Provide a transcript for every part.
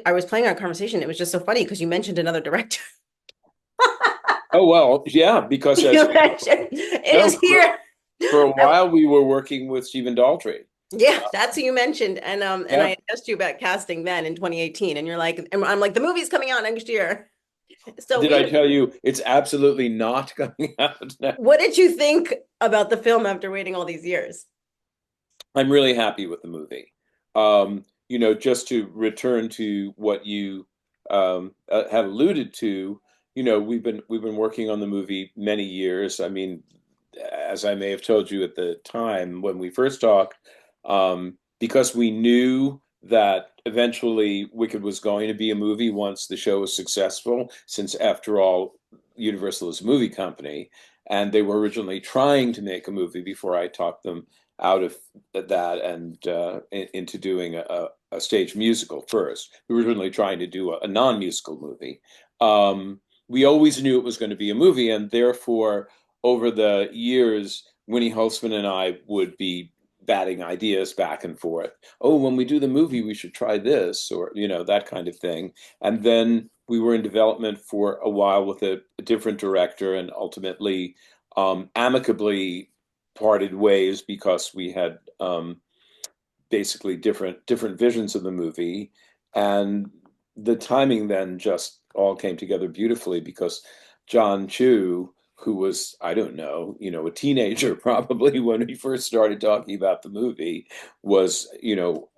I was playing our conversation. It was just so funny because you mentioned another director. Oh, well, yeah, because as You mentioned it no, is here. for a I- while we were working with Stephen Daltrey. yeah, that's who you mentioned. And Yeah. I asked you about casting then in 2018, and you're like, and I'm like, the movie's coming out next year. So Did I tell you it's absolutely not coming out now? what did you think about the film after waiting all these years? I'm really happy with the movie. Just to return to what you had alluded to, we've been working on the movie many years. I mean, as I may have told you at the time when we first talked, because we knew that eventually Wicked was going to be a movie once the show was successful, since after all, Universal is a movie company, and they were originally trying to make a movie before I talked them out of that and into doing a stage musical first. We were originally trying to do a non-musical movie. We always knew it was going to be a movie, and therefore, over the years, Winnie Holzman and I would be batting ideas back and forth. Oh, when we do the movie, we should try this, or that kind of thing. And then we were in development for a while with a different director, and ultimately, amicably parted ways because we had basically different visions of the movie, and the timing then just all came together beautifully because John Chu, who was, I don't know, a teenager probably when we first started talking about the movie, was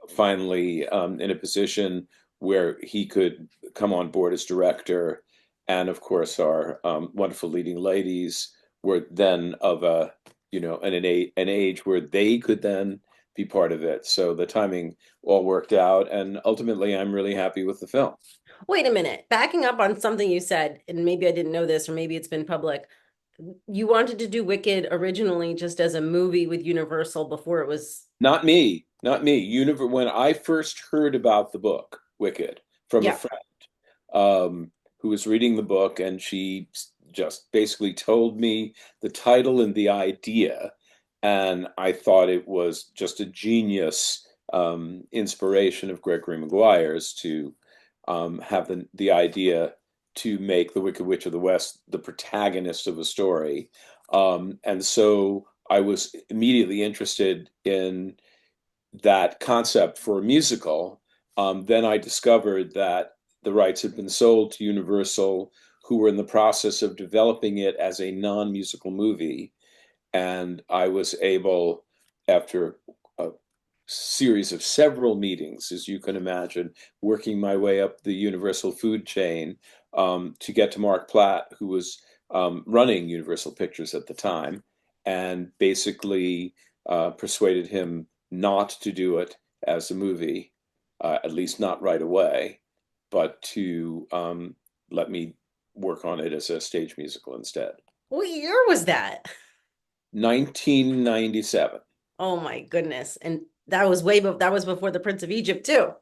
finally in a position where he could come on board as director, and of course our wonderful leading ladies were then of an age where they could then be part of it. So the timing all worked out, and ultimately, I'm really happy with the film. Wait a minute. Backing up on something you said, and maybe I didn't know this, or maybe it's been public. You wanted to do Wicked originally just as a movie with Universal before it was. Not me, not me. When I first heard about the book Wicked from a Yeah. friend who was reading the book, and she just basically told me the title and the idea, and I thought it was just a genius inspiration of Gregory Maguire's to have the idea to make the Wicked Witch of the West the protagonist of a story. And so I was immediately interested in that concept for a musical. Then I discovered that the rights had been sold to Universal, who were in the process of developing it as a non-musical movie. And I was able, after a series of several meetings, as you can imagine, working my way up the Universal food chain, to get to Mark Platt, who was running Universal Pictures at the time, and basically persuaded him not to do it as a movie, at least not right away, but to let me work on it as a stage musical instead. What year was that? 1997. Oh my goodness. And that was before the Prince of Egypt too.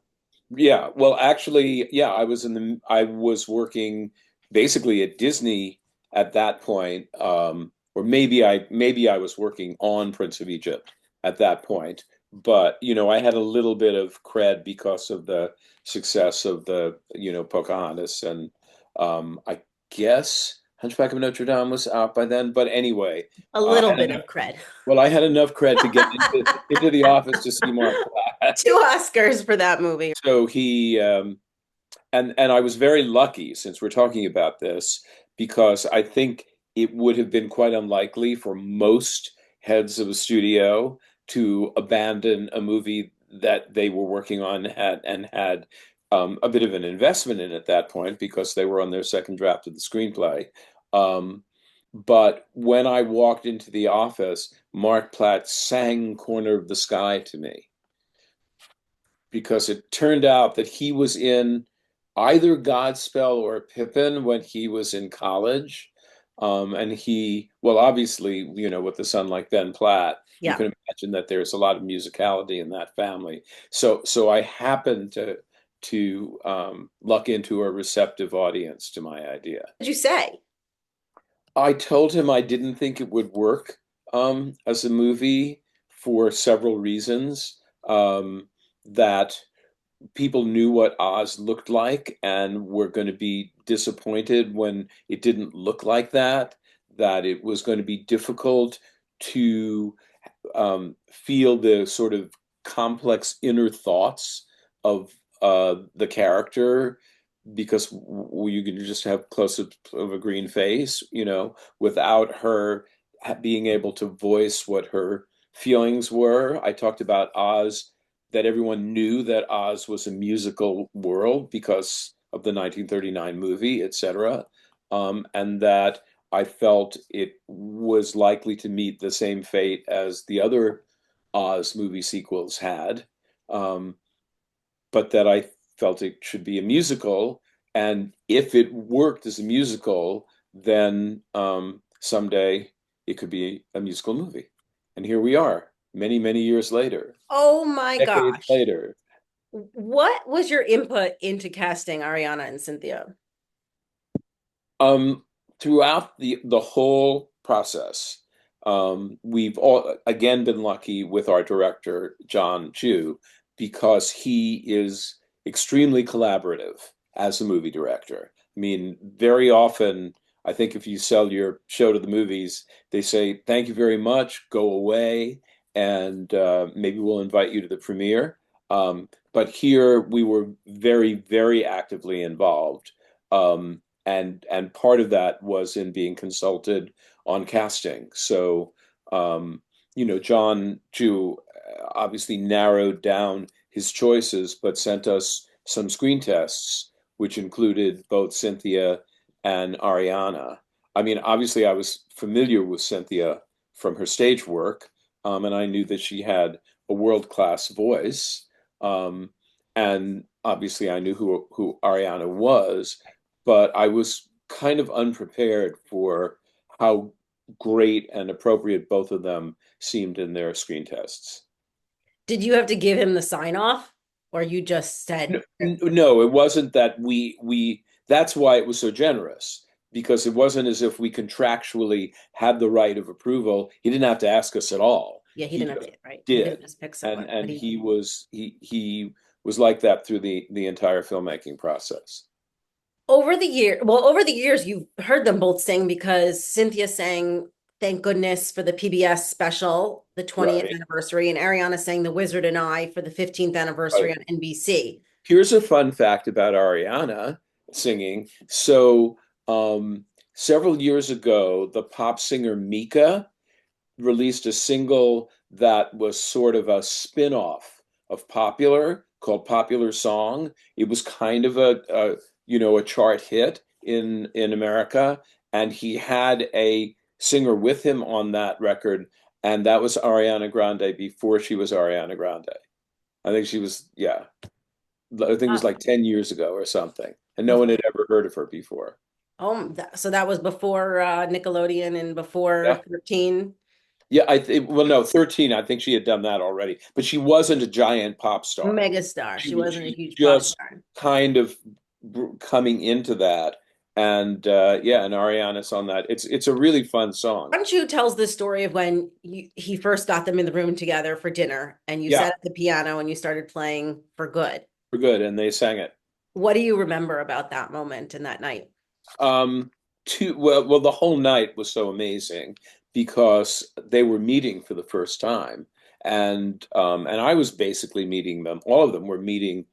Yeah, well, actually, yeah, I was working basically at Disney at that point, or maybe I was working on Prince of Egypt at that point. But I had a little bit of cred because of the success of the Pocahontas, and I guess Hunchback of Notre Dame was out by then. But anyway, A I little had bit enough, of cred. well, I had enough cred to get into the office to see Mark Platt. Two Oscars for that movie. So he and I was very lucky, since we're talking about this, because I think it would have been quite unlikely for most heads of a studio to abandon a movie that they were working on and had a bit of an investment in at that point because they were on their second draft of the screenplay. Um, but when I walked into the office, Mark Platt sang "Corner of the Sky" to me because it turned out that he was in either Godspell or Pippin when he was in college. And well, obviously, with a son like Ben Platt, you Yeah. can imagine that there's a lot of musicality in that family. So I happened to luck into a receptive audience to my idea. What'd you say? I told him I didn't think it would work as a movie for several reasons. That people knew what Oz looked like and were going to be disappointed when it didn't look like that, that it was going to be difficult to feel the sort of complex inner thoughts of the character because you can just have close-up of a green face, without her being able to voice what her feelings were. I talked about Oz, that everyone knew that Oz was a musical world because of the 1939 movie, etc. And that I felt it was likely to meet the same fate as the other Oz movie sequels had, um, but that I felt it should be a musical. And if it worked as a musical, then someday it could be a musical movie. And here we are, many, many years later, Oh my decades gosh. later. What was your input into casting Ariana and Cynthia? Um, Throughout the whole process, we've all again been lucky with our director, John Chu, because he is extremely collaborative as a movie director. I mean, very often, I think if you sell your show to the movies, they say, "Thank you very much, go away, and maybe we'll invite you to the premiere." But here we were very, very actively involved. And part of that was in being consulted on casting. So, John Chu obviously narrowed down his choices, but sent us some screen tests, which included both Cynthia and Ariana. I mean, obviously, I was familiar with Cynthia from her stage work, and I knew that she had a world-class voice. Um, and obviously, I knew who Ariana was, but I was kind of unprepared for how great and appropriate both of them seemed in their screen tests. Did you have to give him the sign off or you just No, said, no, it wasn't that we that's why it was so generous because it wasn't as if we contractually had the right of approval. He didn't have to ask us at all. yeah, he He didn't have just to, right? He didn't did. just pick And someone, but and he, he was like that through the entire filmmaking process. over the years, you've heard them both sing because Cynthia sang Thank Goodness for the PBS special, the 20th Right. anniversary, and Ariana sang The Wizard and I for the 15th anniversary Right. on NBC. Here's a fun fact about Ariana singing. So, several years ago, the pop singer Mika released a single that was sort of a spin-off of Popular called Popular Song. It was kind of a chart hit in America, and he had a singer with him on that record, and that was Ariana Grande before she was Ariana Grande. I think she was, yeah. I think it was like 10 years ago or something. And no one had ever heard of her before. So that was before Nickelodeon and before Yeah. 13. Yeah, well, no, 13, I think she had done that already, but she wasn't a giant pop star. Megastar. She wasn't a She was huge pop just star. kind of coming into that. And yeah, and Ariana's on that. It's a really fun song. Chu tells the story of when he first got them in the room together for dinner and you Yeah, sat at the piano and you started playing for good. we're good. And they sang it. What do you remember about that moment and that night? Um, well, the whole night was so amazing because they were meeting for the first time, and I was basically meeting them. All of them were meeting,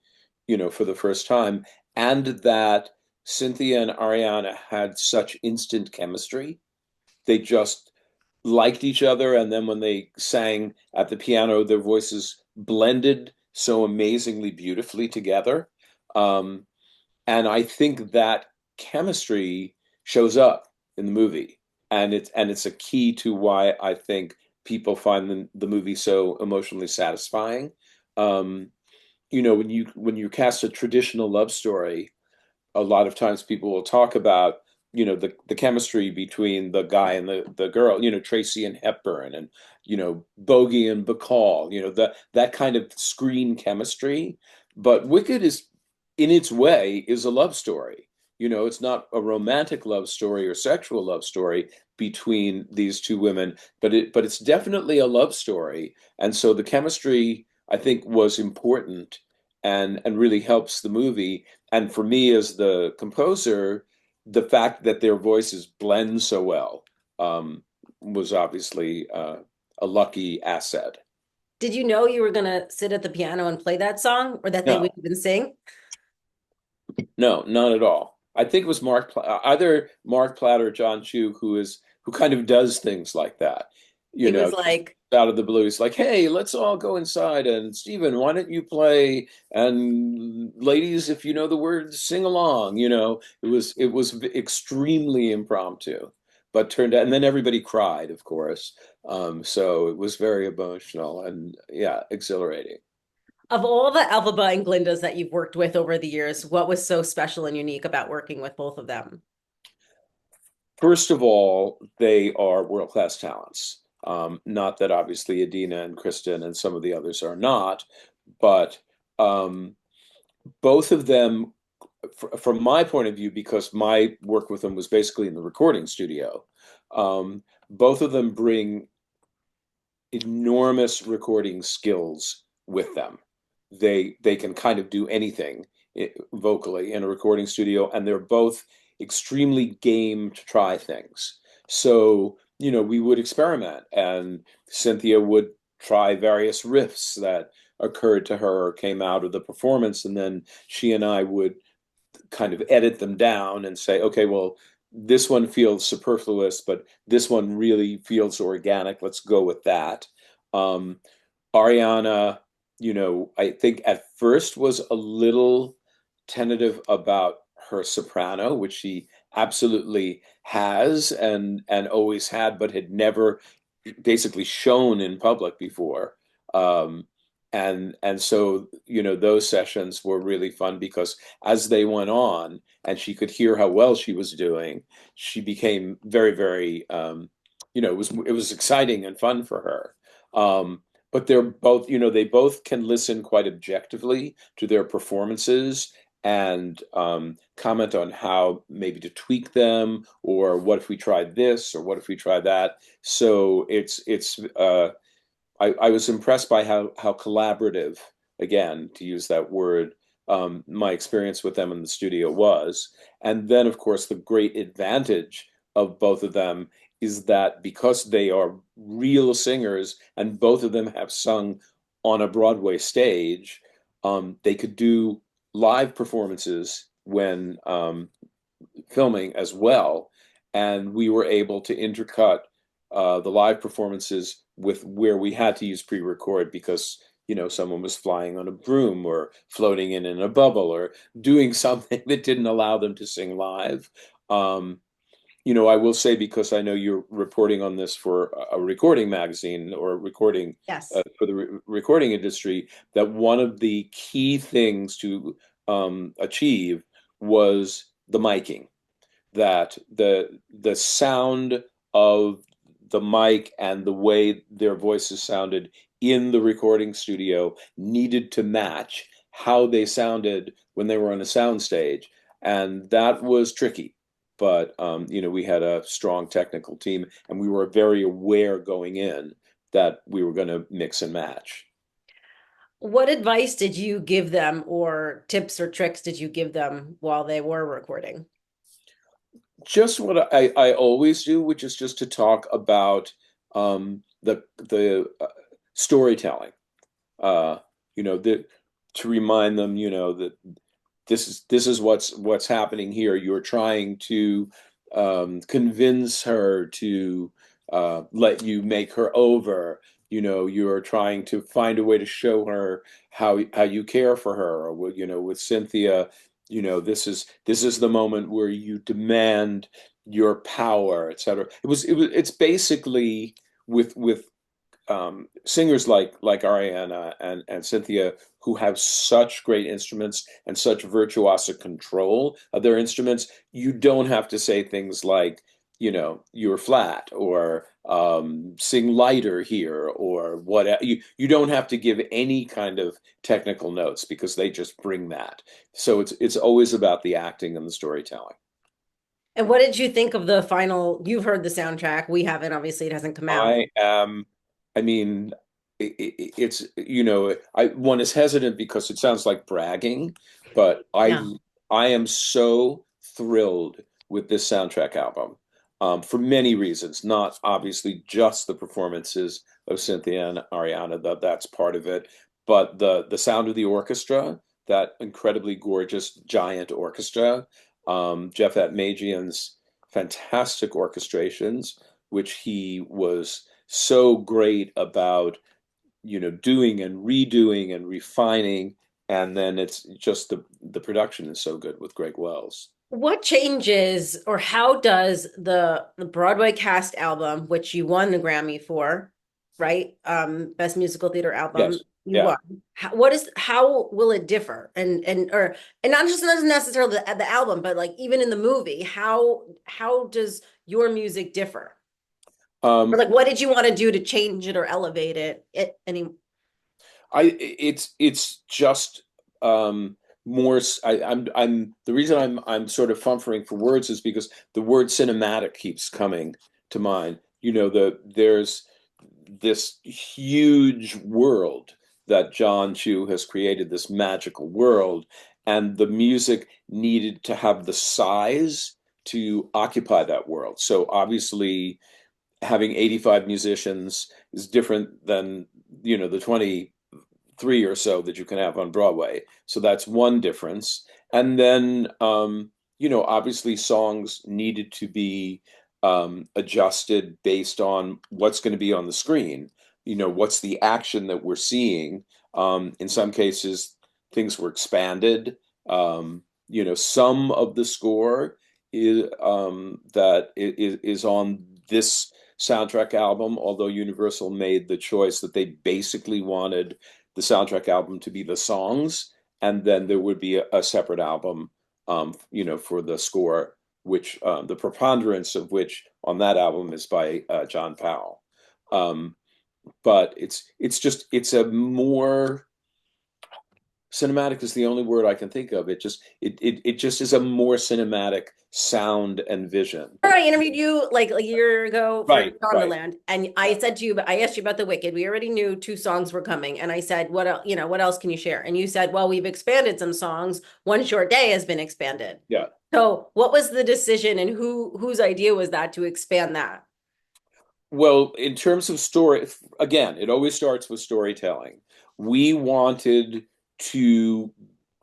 for the first time, and that Cynthia and Ariana had such instant chemistry. They just liked each other, and then when they sang at the piano, their voices blended so amazingly beautifully together. Um, and I think that chemistry shows up in the movie, and it's a key to why I think people find the movie so emotionally satisfying. Um, when you cast a traditional love story, a lot of times people will talk about the chemistry between the guy and the girl, Tracy and Hepburn, and Bogey and Bacall, that kind of screen chemistry. But Wicked is, in its way, is a love story. It's not a romantic love story or sexual love story between these two women, but it's definitely a love story. And so the chemistry, I think, was important, and really helps the movie. And for me as the composer, the fact that their voices blend so well um, was obviously a lucky asset. Did you know you were gonna sit at the piano and play that song, or that they would No, even sing? no, not at all. I think it was either Mark Platt or John Chu who kind of does things like that. He was Just like, out of the blue. He's like, "Hey, let's all go inside and Stephen, why don't you play? And ladies, if you know the words, sing along." It was extremely impromptu, but turned out, and then everybody cried, of course. So it was very emotional and yeah, exhilarating. of all the Elphaba and Glindas that you've worked with over the years, what was so special and unique about working with both of them? First of all, they are world-class talents. Not that obviously Idina and Kristin and some of the others are not, but um, both of them, from my point of view, because my work with them was basically in the recording studio, both of them bring enormous recording skills with them. They can kind of do anything vocally in a recording studio, and they're both extremely game to try things. So, we would experiment, and Cynthia would try various riffs that occurred to her or came out of the performance, and then she and I would kind of edit them down and say, okay, well, this one feels superfluous, but this one really feels organic. Let's go with that. Um, Ariana, I think at first was a little tentative about her soprano, which she absolutely has and always had, but had never basically shown in public before. Um, and so, those sessions were really fun because as they went on and she could hear how well she was doing, she became very, very, it was exciting and fun for her. But they're both, they both can listen quite objectively to their performances and comment on how maybe to tweak them, or what if we tried this, or what if we tried that. So I was impressed by how collaborative, again, to use that word, my experience with them in the studio was. And then, of course, the great advantage of both of them is that because they are real singers and both of them have sung on a Broadway stage, they could do live performances when filming as well. And we were able to intercut the live performances with where we had to use pre-record because someone was flying on a broom or floating in a bubble or doing something that didn't allow them to sing live. Um, I will say, because I know you're reporting on this for a recording magazine or recording Yes. for the recording industry, that one of the key things to achieve was the miking, that the sound of the mic and the way their voices sounded in the recording studio needed to match how they sounded when they were on a sound stage, and that was tricky. But we had a strong technical team, and we were very aware going in that we were going to mix and match. What advice did you give them, or tips or tricks did you give them while they were recording? Just what I always do, which is just to talk about the storytelling. Uh, to remind them, that this is what's happening here. You're trying to convince her to let you make her over. You're trying to find a way to show her how you care for her. Or with Cynthia, this is the moment where you demand your power, etc. It's basically with singers like Ariana and Cynthia, who have such great instruments and such virtuosic control of their instruments. You don't have to say things like, you're flat, or sing lighter here, or what. You don't have to give any kind of technical notes because they just bring that. So it's always about the acting and the storytelling. And what did you think of the final? You've heard the soundtrack. We haven't, obviously, it hasn't come out. I am, I mean, it's, one is hesitant because it sounds like bragging, but Yeah. I am so thrilled with this soundtrack album, for many reasons, not obviously just the performances of Cynthia and Ariana, that's part of it, but the sound of the orchestra, that incredibly gorgeous giant orchestra, Jeff Atmagian's fantastic orchestrations, which he was so great about, doing and redoing and refining. And then it's just the production is so good with Greg Wells. What changes or how does the Broadway cast album, which you won the Grammy for, right? Best musical theater album, Yes. you Yeah. won. How will it differ? And not just not necessarily the album, but like even in the movie, how does your music differ? Or Um, like what did you want to do to change it or elevate any it's just, more. I'm the reason I'm sort of fumfering for words is because the word cinematic keeps coming to mind. There's this huge world that John Chu has created, this magical world, and the music needed to have the size to occupy that world. So obviously, having 85 musicians is different than, the 23 or so that you can have on Broadway. So that's one difference. And then, obviously songs needed to be, adjusted based on what's going to be on the screen. What's the action that we're seeing? In some cases, things were expanded. Some of the score is on this soundtrack album, although Universal made the choice that they basically wanted the soundtrack album to be the songs, and then there would be a separate album, for the score, which, the preponderance of which on that album is by, John Powell. Um, but it's a more cinematic is the only word I can think of. It just is a more cinematic sound and vision. I interviewed you like a year ago for Right, right. Land, and Yeah. I said to you, but I asked you about the Wicked. We already knew two songs were coming, and I said, "What else? What else can you share?" And you said, "Well, we've expanded some songs. One Short Day has been expanded." Yeah. So, what was the decision, and whose idea was that to expand that? Well, in terms of story, again, it always starts with storytelling. We wanted to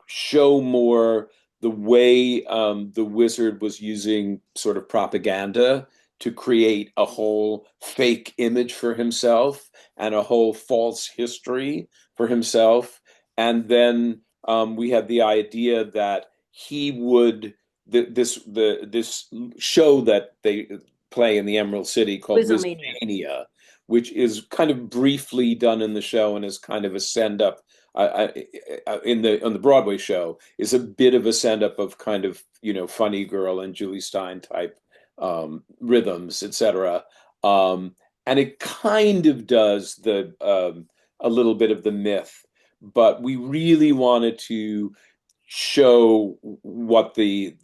show more the way, the wizard was using sort of propaganda to create a whole fake image for himself and a whole false history for himself. And then, we had the idea that he would this show that they play in the Emerald City called Wizomania. Wizomania, which is kind of briefly done in the show and is kind of a send up, in the on the Broadway show, is a bit of a send up of kind of, Funny Girl and Julie Stein type, rhythms, etc. And it kind of does a little bit of the myth, but we really wanted to show what the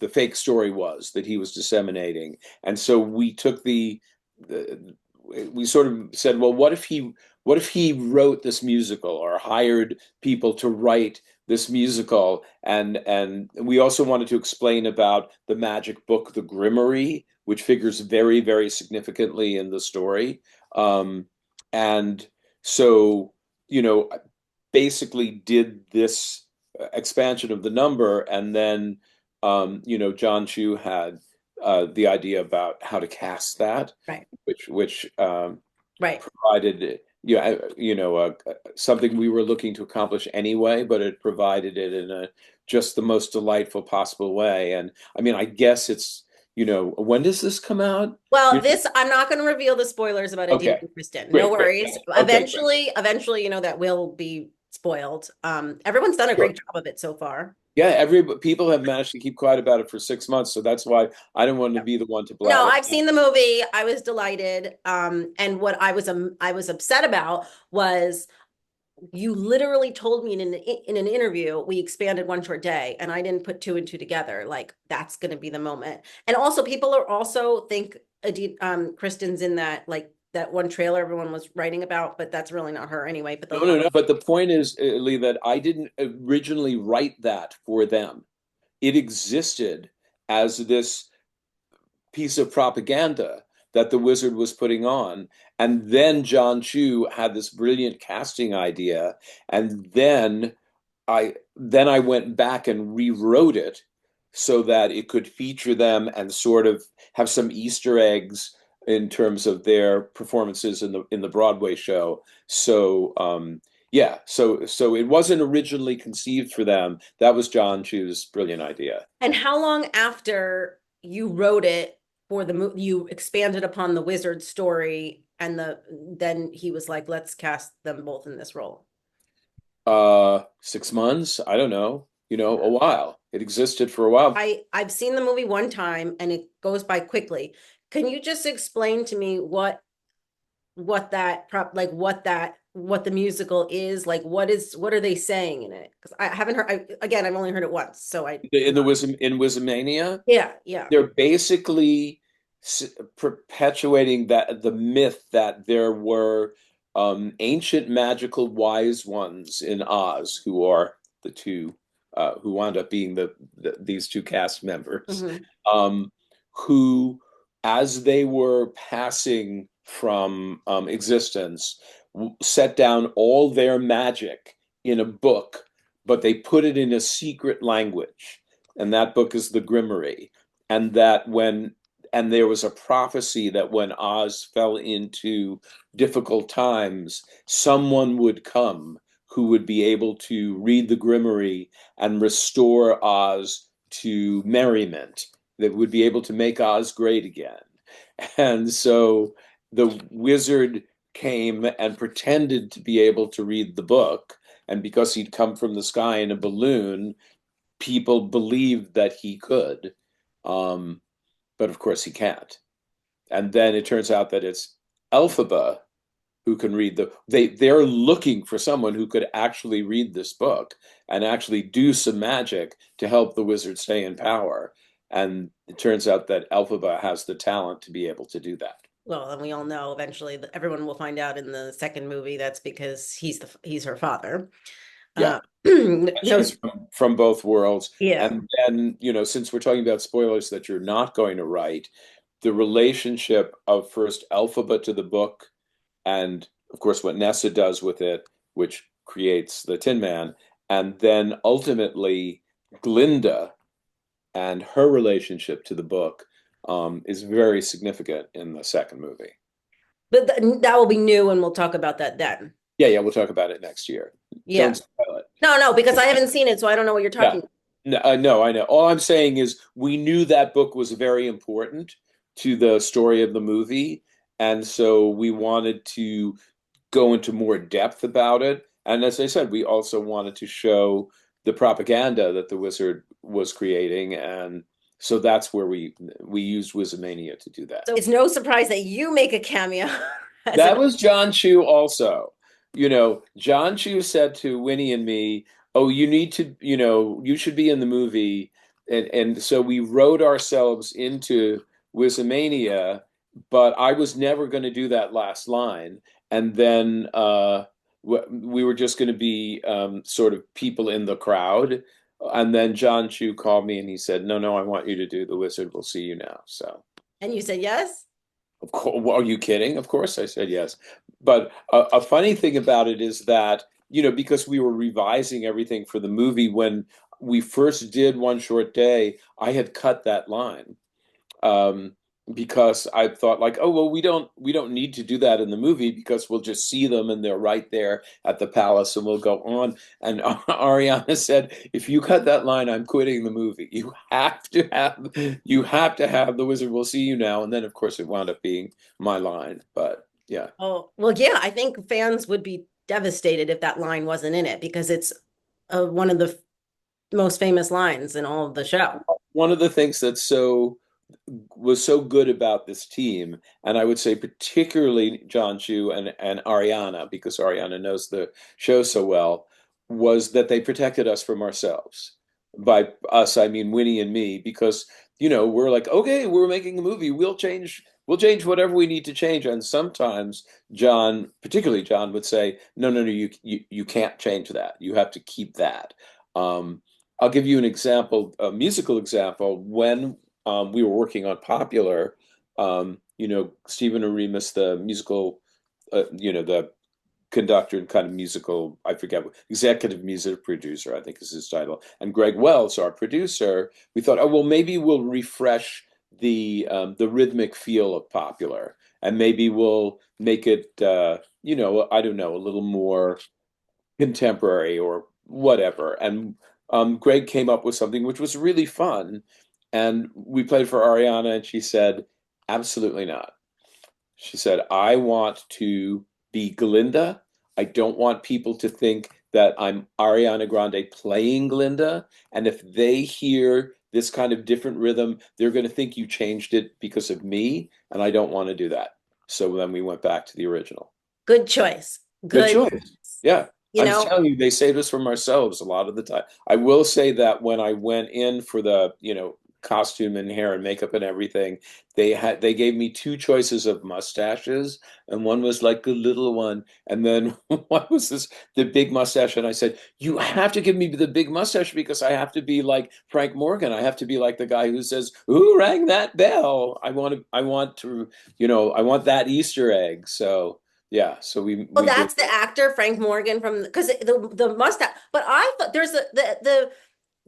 fake story was that he was disseminating. And so we took the we sort of said, well, what if he wrote this musical or hired people to write this musical? And we also wanted to explain about the magic book, the Grimoire, which figures very, very significantly in the story. And so, basically did this expansion of the number, and then, John Chu had, the idea about how to cast that, Right. which Right. provided, something we were looking to accomplish anyway, but it provided it in a just the most delightful possible way. And I mean, I guess it's, when does this come out? Well, I'm not going to reveal the spoilers about Idina Okay, and Kristin. No great, great. worries. Yeah. Okay, great. Eventually, that will be spoiled. Everyone's done a Sure. great job of it so far. Yeah, people have managed to keep quiet about it for 6 months, so that's why I didn't want to be the one to No, blather. I've seen the movie. I was delighted. And what I was upset about was you literally told me in an interview we expanded One Short Day, and I didn't put two and two together. Like that's going to be the moment. And also, people are also think Kristin's in that like that one trailer everyone was writing about, but that's really not her anyway. But No, no, no. But the point is, Lee, that I didn't originally write that for them. It existed as this piece of propaganda that the Wizard was putting on. And then John Chu had this brilliant casting idea. And then I went back and rewrote it so that it could feature them and sort of have some Easter eggs in terms of their performances in the Broadway show. So yeah, so it wasn't originally conceived for them. That was John Chu's brilliant idea. And how long after you wrote it for the movie, you expanded upon the Wizard story, and then he was like, let's cast them both in this role. 6 months, I don't know, a while. It existed for a while. I've seen the movie one time and it goes by quickly. Can you just explain to me what that prop like what the musical is like? What are they saying in it? Because I haven't heard. Again, I've only heard it once, so I In Wizomania, yeah. they're basically perpetuating that the myth that there were ancient magical wise ones in Oz who are the two who wound up being these two cast members, Mhm. who, as they were passing from existence, set down all their magic in a book, but they put it in a secret language, and that book is the Grimoire. And there was a prophecy that when Oz fell into difficult times, someone would come who would be able to read the Grimoire and restore Oz to merriment, that would be able to make Oz great again. And so the wizard came and pretended to be able to read the book. And because he'd come from the sky in a balloon, people believed that he could. But of course he can't. And then it turns out that it's Elphaba who can read they're looking for someone who could actually read this book and actually do some magic to help the wizard stay in power. And it turns out that Elphaba has the talent to be able to do that. Well, and we all know eventually that everyone will find out in the second movie that's because he's her father. Yeah. No, She's from both worlds. yeah. And then, since we're talking about spoilers that you're not going to write, the relationship of first Elphaba to the book, and of course what Nessa does with it, which creates the Tin Man, and then ultimately Glinda and her relationship to the book is very significant in the second movie. But that will be new, and we'll talk about that then. Yeah, we'll talk about it next year. Yeah. Don't spoil it. No, because I haven't seen it, so I don't know what you're Yeah. talking about. No, I know. All I'm saying is we knew that book was very important to the story of the movie, and so we wanted to go into more depth about it. And as I said, we also wanted to show the propaganda that the wizard was creating, and so that's where we used Wizomania to do that. So it's no surprise that you make a cameo. That was John Chu also. John Chu said to Winnie and me, "Oh, you need to, you should be in the movie." And so we wrote ourselves into Wizomania, but I was never going to do that last line. And then we were just going to be sort of people in the crowd. And then John Chu called me and he said, "No, I want you to do The Wizard Will See You Now." So. And you said yes? Of course, are you kidding? Of course I said yes. But a funny thing about it is that, because we were revising everything for the movie, when we first did One Short Day, I had cut that line. Because I thought like, oh, well, we don't need to do that in the movie because we'll just see them and they're right there at the palace and we'll go on. And Ariana said, if you cut that line, I'm quitting the movie. You have to have The Wizard Will See You Now. And then of course it wound up being my line. But yeah. Oh, well, yeah, I think fans would be devastated if that line wasn't in it because it's one of the most famous lines in all of the show. One of the things was so good about this team, and I would say particularly John Chu and Ariana, because Ariana knows the show so well, was that they protected us from ourselves. By us, I mean Winnie and me, because we're like, okay, we're making a movie. We'll change whatever we need to change. And sometimes particularly John, would say, no, no, no, you can't change that. You have to keep that. Um, I'll give you an example, a musical example. When we were working on Popular, Stephen Aremus, the musical, the conductor and kind of musical, I forget, executive music producer, I think is his title. And Greg Wells, our producer, we thought, oh, well, maybe we'll refresh the rhythmic feel of Popular, and maybe we'll make it, I don't know, a little more contemporary or whatever. And Greg came up with something which was really fun. And we played for Ariana, and she said, absolutely not. She said, I want to be Glinda. I don't want people to think that I'm Ariana Grande playing Glinda. And if they hear this kind of different rhythm, they're going to think you changed it because of me. And I don't want to do that. So then we went back to the original. Good choice. Good Good. choice. Yeah. You I'm just know, telling you, they saved us from ourselves a lot of the time. I will say that when I went in for the, costume and hair and makeup and everything, they gave me two choices of mustaches, and one was like a little one, and then one was the big mustache. And I said, you have to give me the big mustache because I have to be like Frank Morgan. I have to be like the guy who says, "Who rang that bell?" I want that Easter egg. So yeah, so well, we did. that's the actor Frank Morgan from because the mustache. But I thought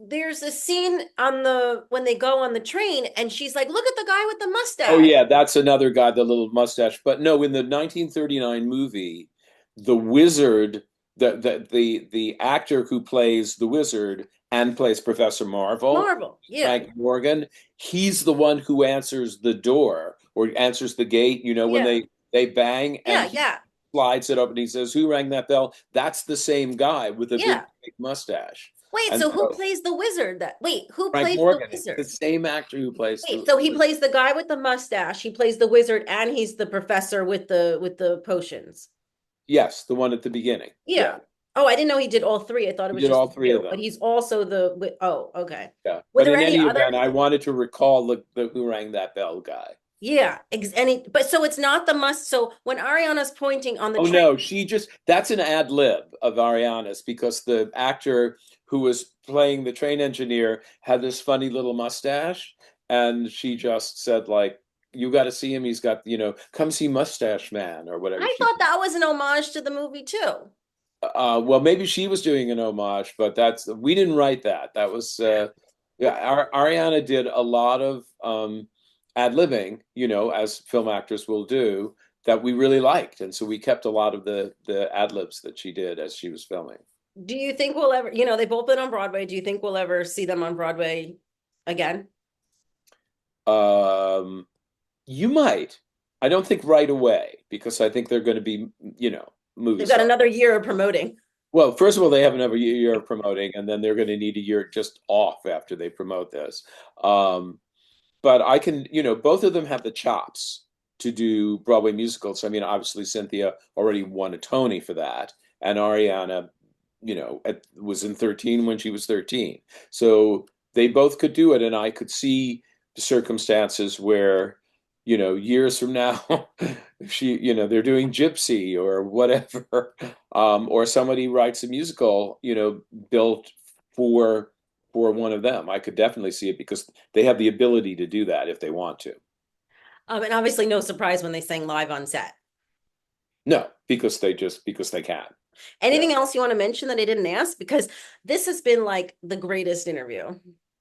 there's a scene on the when they go on the train, and she's like, "Look at the guy with the Oh mustache." yeah, that's another guy, the little mustache. But no, in the 1939 movie, the wizard, the actor who plays the wizard and plays Professor Marvel, Marvel, yeah, Frank Morgan, he's the one who answers the door or answers the gate, when yeah, they bang, and yeah, he yeah, slides it up and he says, "Who rang that bell?" That's the same guy with a yeah. big mustache. Wait, And so who so plays the wizard? Who Frank plays the Morgan, it's the wizard? same actor who plays Wait, so he plays the guy with the mustache, he plays the wizard, and he's the professor with the potions. yes, the one at the beginning. Yeah. Yeah. Oh, I didn't know he did all three. I thought it He was did just all three of two, but them. he's also oh, okay. Yeah. Were But there in any any other? event, I wanted to recall the who rang that bell guy. Yeah, but so it's not the must. So when Ariana's pointing on the Oh train, no, that's an ad lib of Ariana's because the actor who was playing the train engineer had this funny little mustache, and she just said like, you got to see him. He's got, come see Mustache Man or whatever I she. thought that was an homage to the movie too. Well, maybe she was doing an homage, but we didn't write that. That was yeah. Ariana did a lot of ad-libbing, as film actors will do, that we really liked, and so we kept a lot of the ad-libs that she did as she was filming. Do you think we'll ever, they've both been on Broadway. Do you think we'll ever see them on Broadway again? Um, you might. I don't think right away because I think they're going to be, movie They've got stars. another year of promoting. Well, first of all, they have another year of promoting, and then they're going to need a year just off after they promote this. Um, but I can, both of them have the chops to do Broadway musicals. I mean, obviously Cynthia already won a Tony for that, and Ariana, was in 13 when she was 13. So they both could do it, and I could see the circumstances where, years from now, they're doing Gypsy or whatever, or somebody writes a musical, built for one of them. I could definitely see it because they have the ability to do that if they want to. And obviously no surprise when they sang live on set. No, because they can. Yeah. Anything else you want to mention that I didn't ask? Because this has been like the greatest interview.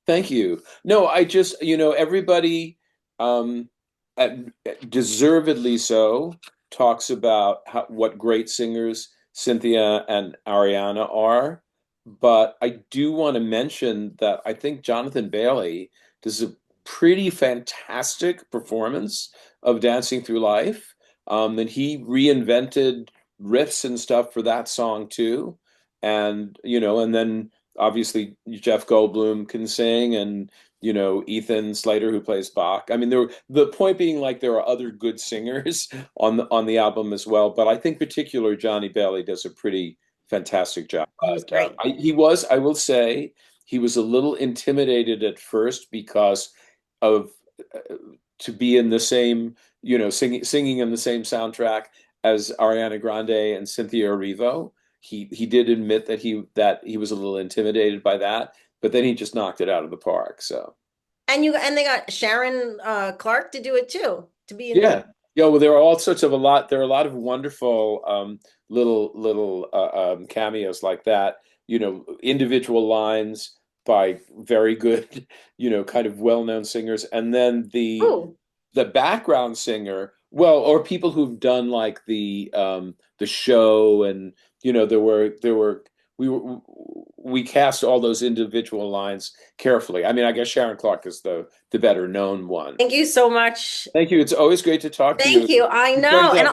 Thank you. No, I just, everybody, um, at, deservedly so, talks about what great singers Cynthia and Ariana are. But I do want to mention that I think Jonathan Bailey does a pretty fantastic performance of Dancing Through Life. And he reinvented riffs and stuff for that song too. And then obviously Jeff Goldblum can sing, and Ethan Slater who plays Bach. I mean, the point being, like, there are other good singers on the album as well, but I think particularly Johnny Bailey does a pretty fantastic job. He was great. I will say, he was a little intimidated at first because of to be in the same, singing in the same soundtrack as Ariana Grande and Cynthia Erivo. He did admit that he was a little intimidated by that, but then he just knocked it out of the park. So And they got Sharon Clark to do it too, to be in. yeah, yeah. Well, there are all sorts of a lot. There are a lot of wonderful little cameos like that. Individual lines by very good, kind of well-known singers, and then Oh, the background singer, well, or people who've done like the show, and we cast all those individual lines carefully. I mean, I guess Sharon Clark is the better known one. thank you so much. Thank you. It's always great to talk to Thank you. you. I It's great know. to And have